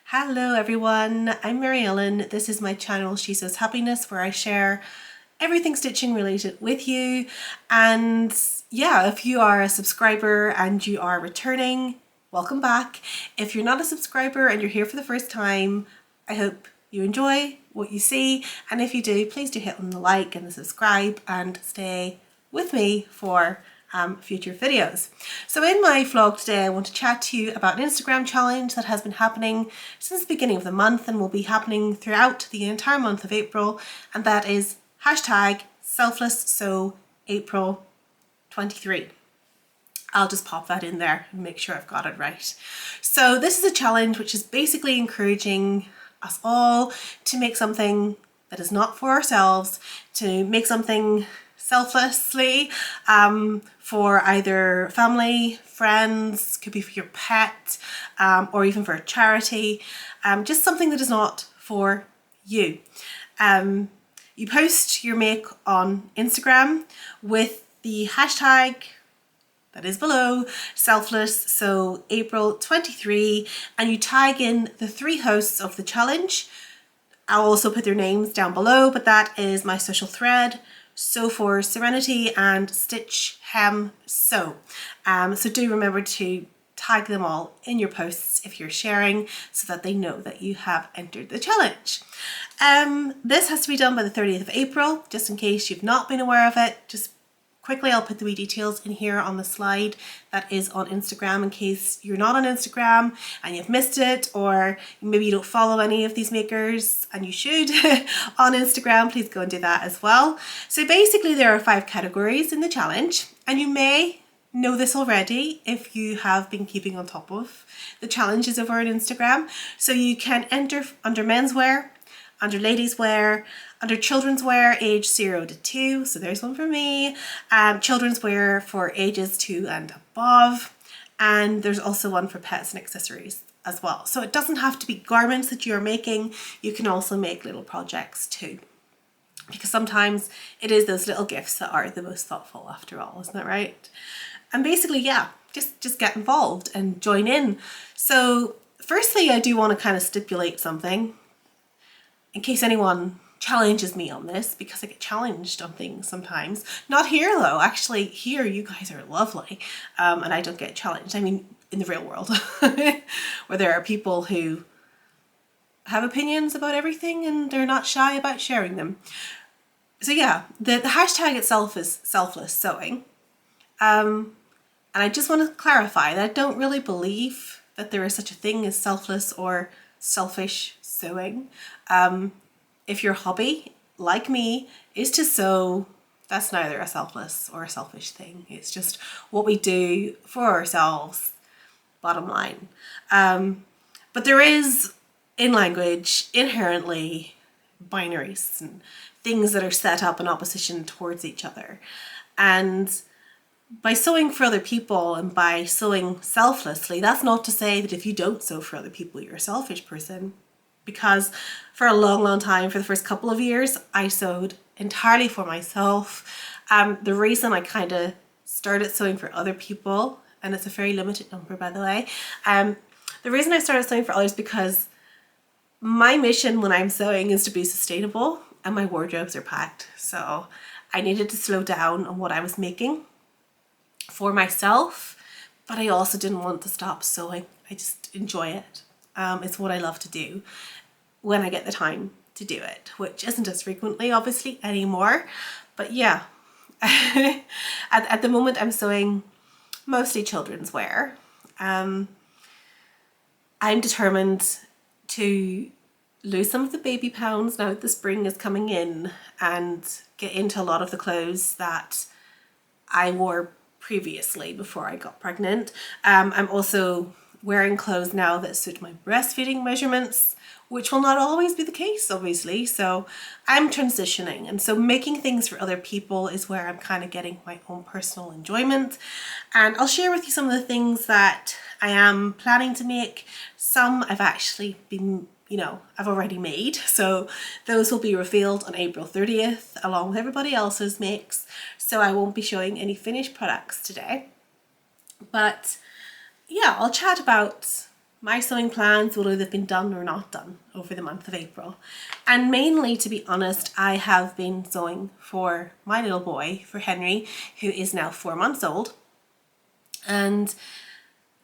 Hello everyone, I'm Mary Ellen. This is my channel She Sews Happiness, where I share everything stitching related with you. And yeah, if you are a subscriber and you are returning, welcome back. If you're not a subscriber and you're here for the first time, I hope you enjoy what you see. And if you do, please do hit on the like and the subscribe and stay with me for future videos. So in my vlog today, I want to chat to you about an Instagram challenge that has been happening since the beginning of the month and will be happening throughout the entire month of April, and that is #SelflessSewApril23. I'll just pop that in there and make sure I've got it right. So this is a challenge which is basically encouraging us all to make something that is not for ourselves, to make something selflessly for either family, friends, could be for your pet, or even for a charity, just something that is not for you. You post your make on Instagram with the hashtag that is below, SelflessSewApril23, and you tag in the 3 hosts of the challenge. I'll also put their names down below, but that is my social thread, Sew for Serenity, and Stitch Hem Sew. So do remember to tag them all in your posts if you're sharing, so that they know that you have entered the challenge. This has to be done by the 30th of April, just in case you've not been aware of it. Just quickly, I'll put the wee details in here on the slide that is on Instagram in case you're not on Instagram and you've missed it, or maybe you don't follow any of these makers and you should on Instagram. Please go and do that as well. So basically there are 5 categories in the challenge, and you may know this already if you have been keeping on top of the challenges over on Instagram. So you can enter under menswear, under ladies wear, under children's wear age 0 to 2, so there's one for me, children's wear for ages 2 and above, and there's also one for pets and accessories as well. So it doesn't have to be garments that you're making, you can also make little projects too, because sometimes it is those little gifts that are the most thoughtful after all, isn't that right? And basically, yeah, just get involved and join in. So firstly, I do want to kind of stipulate something in case anyone challenges me on this, because I get challenged on things sometimes. Not here though, actually here you guys are lovely, and I don't get challenged. I mean, in the real world, where there are people who have opinions about everything and they're not shy about sharing them. So yeah, the hashtag itself is selfless sewing. And I just want to clarify that I don't really believe that there is such a thing as selfless or selfish sewing. If your hobby, like me, is to sew, that's neither a selfless or a selfish thing. It's just what we do for ourselves, bottom line. But there is, in language, inherently binaries and things that are set up in opposition towards each other. And by sewing for other people and by sewing selflessly, that's not to say that if you don't sew for other people, you're a selfish person. Because for a long time, for the first couple of years, I sewed entirely for myself. The reason I kind of started sewing for other people, and it's a very limited number by the way, the reason I started sewing for others because my mission when I'm sewing is to be sustainable, and my wardrobes are packed. So I needed to slow down on what I was making for myself, but I also didn't want to stop sewing. I just enjoy it. It's what I love to do when I get the time to do it, which isn't as frequently obviously anymore, but yeah. At the moment I'm sewing mostly children's wear. I'm determined to lose some of the baby pounds now that the spring is coming in and get into a lot of the clothes that I wore previously before I got pregnant. I'm also wearing clothes now that suit my breastfeeding measurements, which will not always be the case, obviously. So I'm transitioning, and so making things for other people is where I'm kind of getting my own personal enjoyment. And I'll share with you some of the things that I am planning to make. Some I've actually been, you know, I've already made. So those will be revealed on April 30th along with everybody else's makes. So I won't be showing any finished products today. But yeah, I'll chat about my sewing plans, whether they've been done or not done over the month of April. And mainly, to be honest, I have been sewing for my little boy, for Henry, who is now 4 months old. And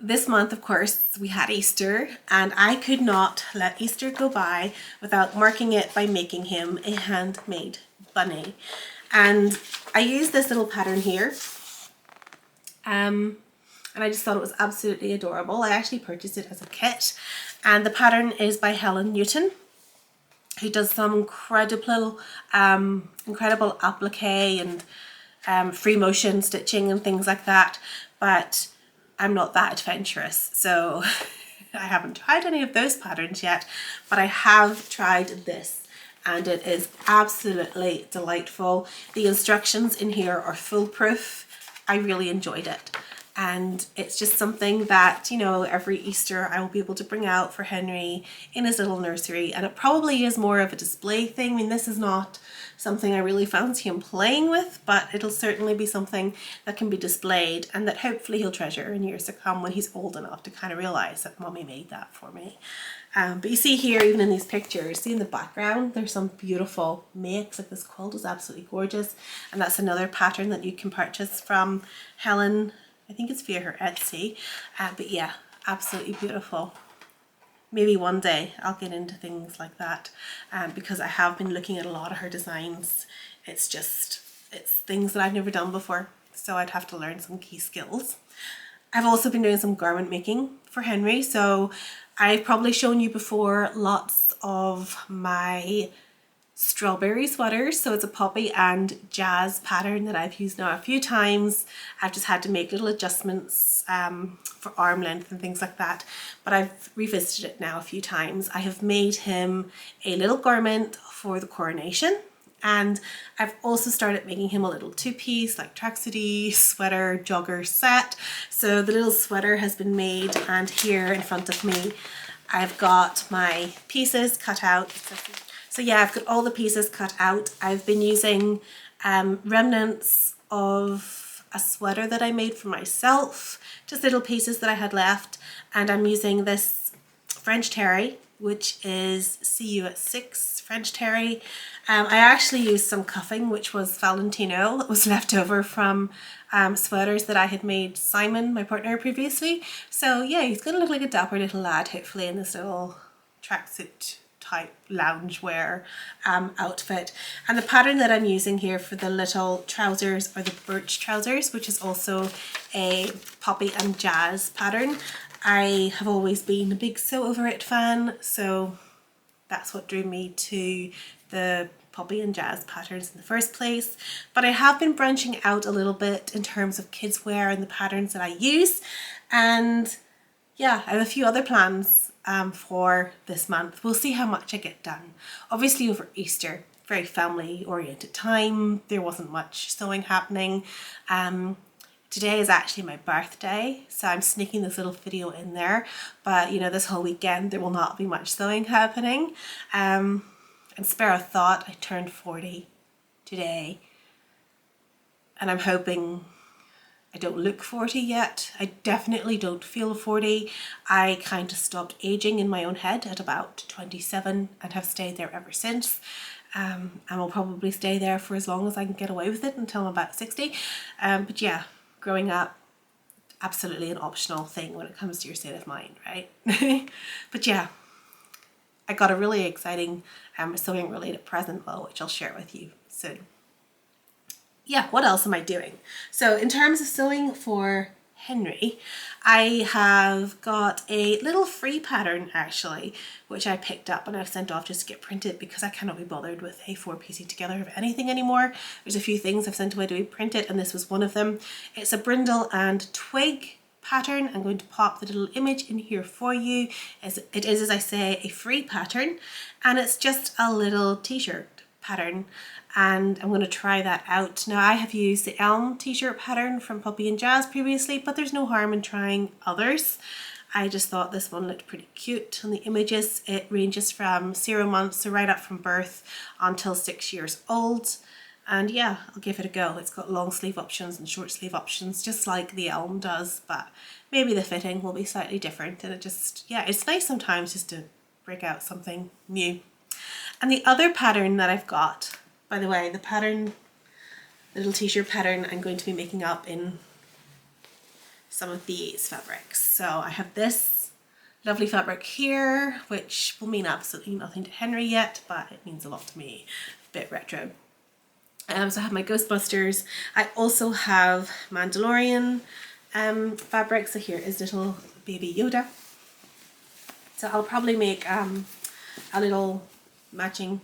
this month, of course, we had Easter, and I could not let Easter go by without marking it by making him a handmade bunny. And I used this little pattern here. And I just thought it was absolutely adorable. I actually purchased it as a kit, and the pattern is by Helen Newton, who does some incredible applique and free motion stitching and things like that. But I'm not that adventurous, so I haven't tried any of those patterns yet, but I have tried this. And it is absolutely delightful. The instructions in here are foolproof. I really enjoyed it. And it's just something that, you know, every Easter I will be able to bring out for Henry in his little nursery. And it probably is more of a display thing. I mean, this is not something I really fancy him playing with, but it'll certainly be something that can be displayed and that hopefully he'll treasure in years to come when he's old enough to kind of realize that Mommy made that for me. But you see here, even in these pictures, see in the background, there's some beautiful makes. Like this quilt is absolutely gorgeous. And that's another pattern that you can purchase from Helen. I think it's via her Etsy, but yeah, absolutely beautiful. Maybe one day I'll get into things like that, because I have been looking at a lot of her designs. It's things that I've never done before, so I'd have to learn some key skills. I've also been doing some garment making for Henry, so I've probably shown you before lots of my strawberry sweaters. So it's a poppy and jazz pattern that I've used now a few times. I've just had to make little adjustments for arm length and things like that, but I've revisited it now a few times. I have made him a little garment for the coronation, and I've also started making him a little two-piece like tracksuity sweater jogger set. So the little sweater has been made, and here in front of me I've got my pieces cut out. So yeah, I've got all the pieces cut out. I've been using remnants of a sweater that I made for myself, just little pieces that I had left, and I'm using this French terry, which is CU at 6 French terry. I actually used some cuffing, which was Valentino, that was left over from sweaters that I had made Simon, my partner, previously. So yeah, he's gonna look like a dapper little lad, hopefully, in this little tracksuit type loungewear outfit. And the pattern that I'm using here for the little trousers are the birch trousers, which is also a poppy and jazz pattern. I have always been a big Sew Over It fan, so that's what drew me to the poppy and jazz patterns in the first place. But I have been branching out a little bit in terms of kids wear and the patterns that I use, and yeah, I have a few other plans for this month. We'll see how much I get done. Obviously over Easter, very family oriented time, there wasn't much sewing happening. Today is actually my birthday, so I'm sneaking this little video in there, but you know, this whole weekend there will not be much sewing happening. And spare a thought, I turned 40 today, and I'm hoping I don't look 40 yet. I definitely don't feel 40. I kind of stopped aging in my own head at about 27 and have stayed there ever since. And will probably stay there for as long as I can get away with it until I'm about 60. But yeah, growing up, absolutely an optional thing when it comes to your state of mind, right? But yeah, I got a really exciting sewing related present though, which I'll share with you soon. Yeah, what else am I doing? So in terms of sewing for Henry, I have got a little free pattern actually, which I picked up and I've sent off just to get printed because I cannot be bothered with A4 piecing together of anything anymore. There's a few things I've sent away to be printed, and this was one of them. It's a brindle and twig pattern. I'm going to pop the little image in here for you. It is, as I say, a free pattern, and it's just a little t-shirt pattern, and I'm going to try that out. Now, I have used the Elm t-shirt pattern from Poppy and Jazz previously, but there's no harm in trying others. I just thought this one looked pretty cute on the images. It ranges from 0 months, so right up from birth until 6 years old. And yeah, I'll give it a go. It's got long sleeve options and short sleeve options, just like the Elm does, but maybe the fitting will be slightly different. And it just, yeah, it's nice sometimes just to break out something new. And the other pattern that I've got, by the way, the pattern, the little t-shirt pattern, I'm going to be making up in some of these fabrics. So I have this lovely fabric here, which will mean absolutely nothing to Henry yet, but it means a lot to me. A bit retro. So I have my Ghostbusters. I also have Mandalorian fabric. So here is little baby Yoda. So I'll probably make a little matching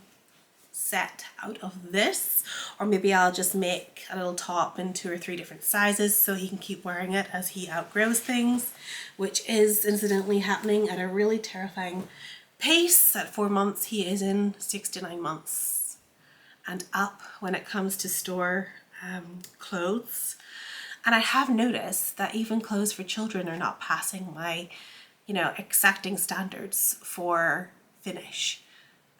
set out of this, or maybe I'll just make a little top in 2 or 3 different sizes so he can keep wearing it as he outgrows things, which is incidentally happening at a really terrifying pace. At 4 months he is in 6 to 9 months and up when it comes to store clothes. And I have noticed that even clothes for children are not passing my, you know, exacting standards for finish.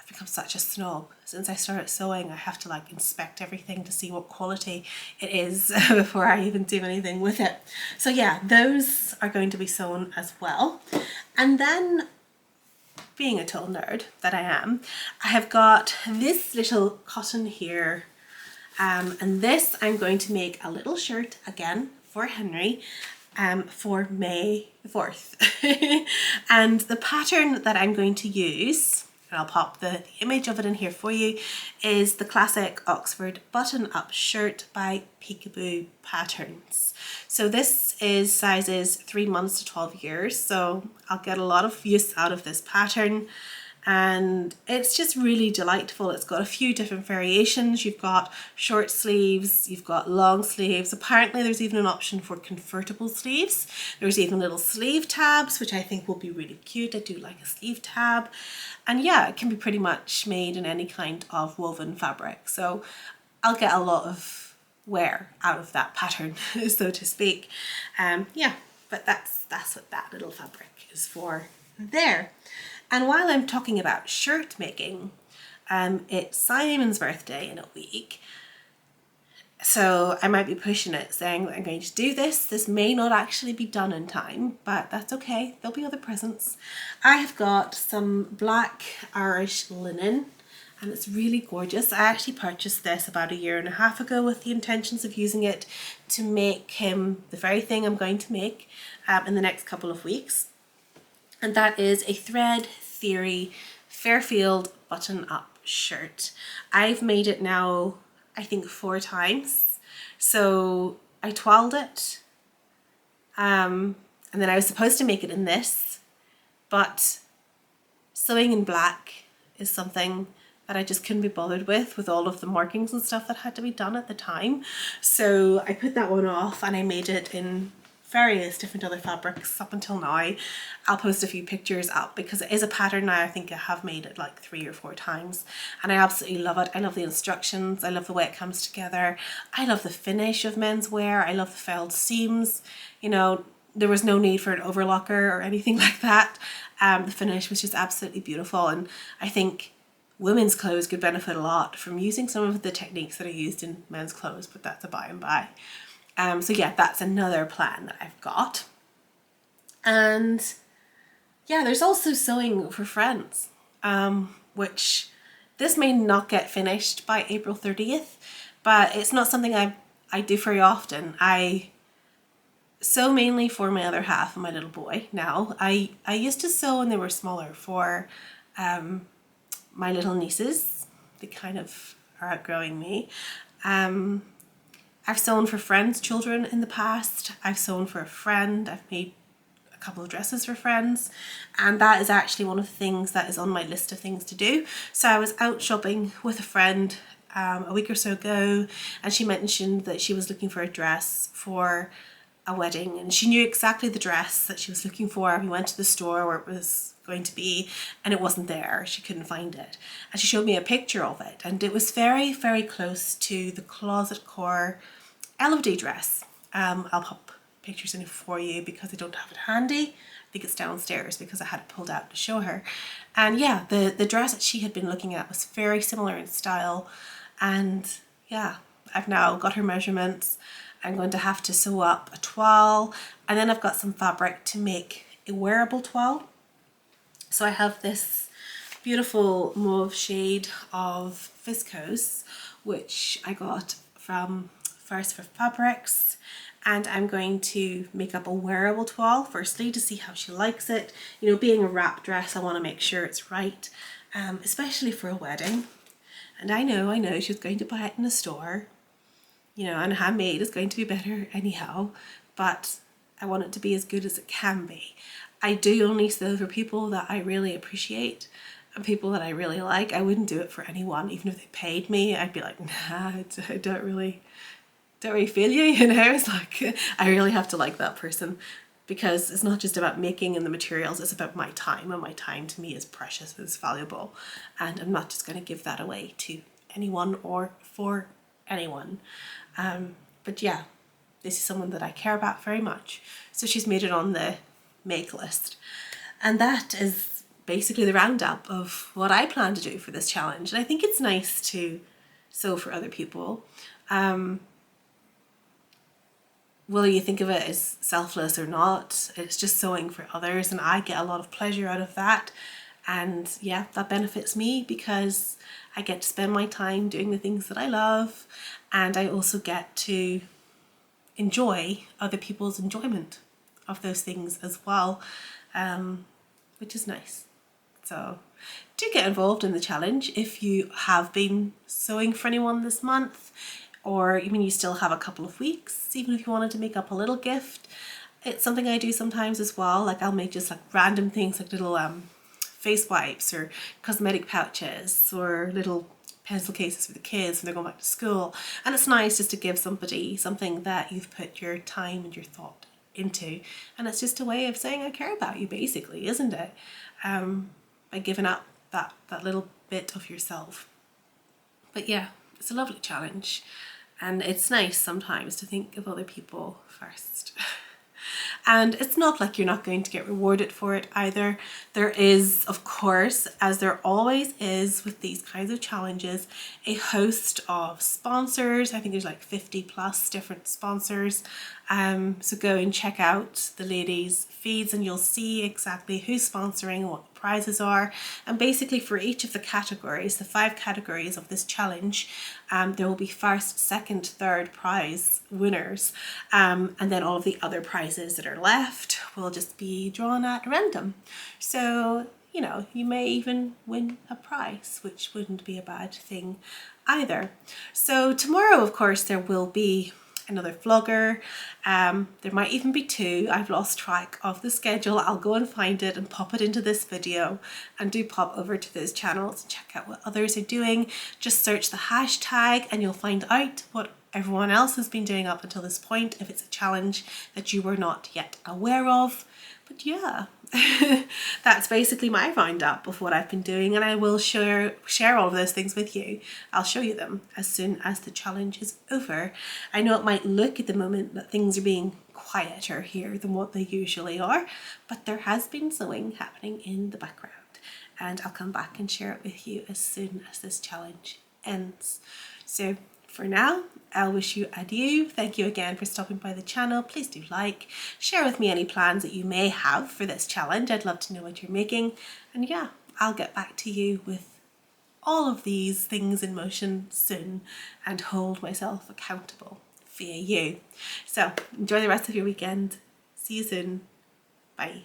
I've become such a snob. Since I started sewing, I have to like inspect everything to see what quality it is before I even do anything with it. So yeah, those are going to be sewn as well. And then, being a total nerd that I am, I have got this little cotton here, and this I'm going to make a little shirt again for Henry for May the 4th. And the pattern that I'm going to use, and I'll pop the image of it in here for you, is the classic Oxford button-up shirt by Peekaboo Patterns. So this is sizes 3 months to 12 years, so I'll get a lot of use out of this pattern, and it's just really delightful. It's got a few different variations. You've got short sleeves, you've got long sleeves. Apparently there's even an option for convertible sleeves. There's even little sleeve tabs, which I think will be really cute. I do like a sleeve tab. And yeah, it can be pretty much made in any kind of woven fabric. So I'll get a lot of wear out of that pattern, so to speak. Yeah, but that's what that little fabric is for there. And while I'm talking about shirt making, it's Simon's birthday in a week. So I might be pushing it, saying that I'm going to do this. This may not actually be done in time, but that's okay. There'll be other presents. I have got some black Irish linen, and it's really gorgeous. I actually purchased this about 1.5 years ago with the intentions of using it to make him the very thing I'm going to make in the next couple of weeks. And that is a Thread Theory Fairfield button-up shirt. I've made it now, I think 4 times. So I twirled it, and then I was supposed to make it in this, but sewing in black is something that I just couldn't be bothered with all of the markings and stuff that had to be done at the time. So I put that one off and I made it in various different other fabrics up until now. I'll post a few pictures up because it is a pattern now. I think I have made it like 3 or 4 times and I absolutely love it. I love the instructions. I love the way it comes together. I love the finish of Menswear. I love the felled seams. You know, there was no need for an overlocker or anything like that. The finish was just absolutely beautiful, and I think women's clothes could benefit a lot from using some of the techniques that are used in men's clothes, but that's a by and by. So yeah, that's another plan that I've got. And yeah, there's also sewing for friends, which this may not get finished by April 30th, but it's not something I do very often. I sew mainly for my other half and my little boy now. I used to sew when they were smaller for my little nieces. They kind of are outgrowing me. I've sewn for friends' children in the past. I've sewn for a friend. I've made a couple of dresses for friends, and that is actually one of the things that is on my list of things to do. So I was out shopping with a friend a week or so ago, and she mentioned that she was looking for a dress for a wedding, and she knew exactly the dress that she was looking for. We went to the store where it was going to be and it wasn't there. She couldn't find it, and she showed me a picture of it, and it was very, very close to the closet core Elodie dress. I'll pop pictures in for you because I don't have it handy. think it's downstairs because I had it pulled out to show her. And yeah, the dress that she had been looking at was very similar in style. And yeah, I've now got her measurements. I'm going to have to sew up a toile, and then I've got some fabric to make a wearable toile. So I have this beautiful mauve shade of viscose, which I got from First for Fabrics, and I'm going to make up a wearable toile firstly to see how she likes it. You know, being a wrap dress, I want to make sure it's right, especially for a wedding. And I know she's going to buy it in a store, you know, and handmade is going to be better anyhow, but I want it to be as good as it can be. I do only sew for people that I really appreciate and people that I really like. I wouldn't do it for anyone, even if they paid me. I'd be like, nah, I don't really feel you, you know. It's like, I really have to like that person, because it's not just about making and the materials, it's about my time, and my time to me is precious, it's valuable, and I'm not just going to give that away to anyone or for anyone. But yeah, this is someone that I care about very much, so she's made it on the make list. And that is basically the roundup of what I plan to do for this challenge. And I think it's nice to sew for other people. Whether you think of it as selfless or not, it's just sewing for others, and I get a lot of pleasure out of that. And yeah, that benefits me because I get to spend my time doing the things that I love, and I also get to enjoy other people's enjoyment of those things as well, which is nice. So do get involved in the challenge if you have been sewing for anyone this month, or even you still have a couple of weeks, even if you wanted to make up a little gift. It's something I do sometimes as well. Like I'll make just like random things, like little face wipes or cosmetic pouches or little pencil cases for the kids when they're going back to school. And it's nice just to give somebody something that you've put your time and your thought into. And it's just a way of saying I care about you, basically, isn't it? By giving up that little bit of yourself. But yeah, it's a lovely challenge. And it's nice sometimes to think of other people first. And it's not like you're not going to get rewarded for it either. There is, of course, as there always is with these kinds of challenges, a host of sponsors. I think there's like 50 plus different sponsors. So go and check out the ladies' feeds and you'll see exactly who's sponsoring, what the prizes are. And basically for each of the categories, the 5 categories of this challenge, there will be first, second, third prize winners. And then all of the other prizes that are left will just be drawn at random. So, you know, you may even win a prize, which wouldn't be a bad thing either. So tomorrow, of course, there will be another vlogger. There might even be 2. I've lost track of the schedule. I'll go and find it and pop it into this video, and do pop over to those channels and check out what others are doing. Just search the hashtag and you'll find out what everyone else has been doing up until this point, if it's a challenge that you were not yet aware of. But yeah, that's basically my roundup of what I've been doing, and I will share all of those things with you. I'll show you them as soon as the challenge is over. I know it might look at the moment that things are being quieter here than what they usually are, but there has been sewing happening in the background, and I'll come back and share it with you as soon as this challenge ends. So for now, I'll wish you adieu. Thank you again for stopping by the channel. Please do like, share with me any plans that you may have for this challenge. I'd love to know what you're making. And yeah, I'll get back to you with all of these things in motion soon and hold myself accountable via you. So enjoy the rest of your weekend. See you soon. Bye.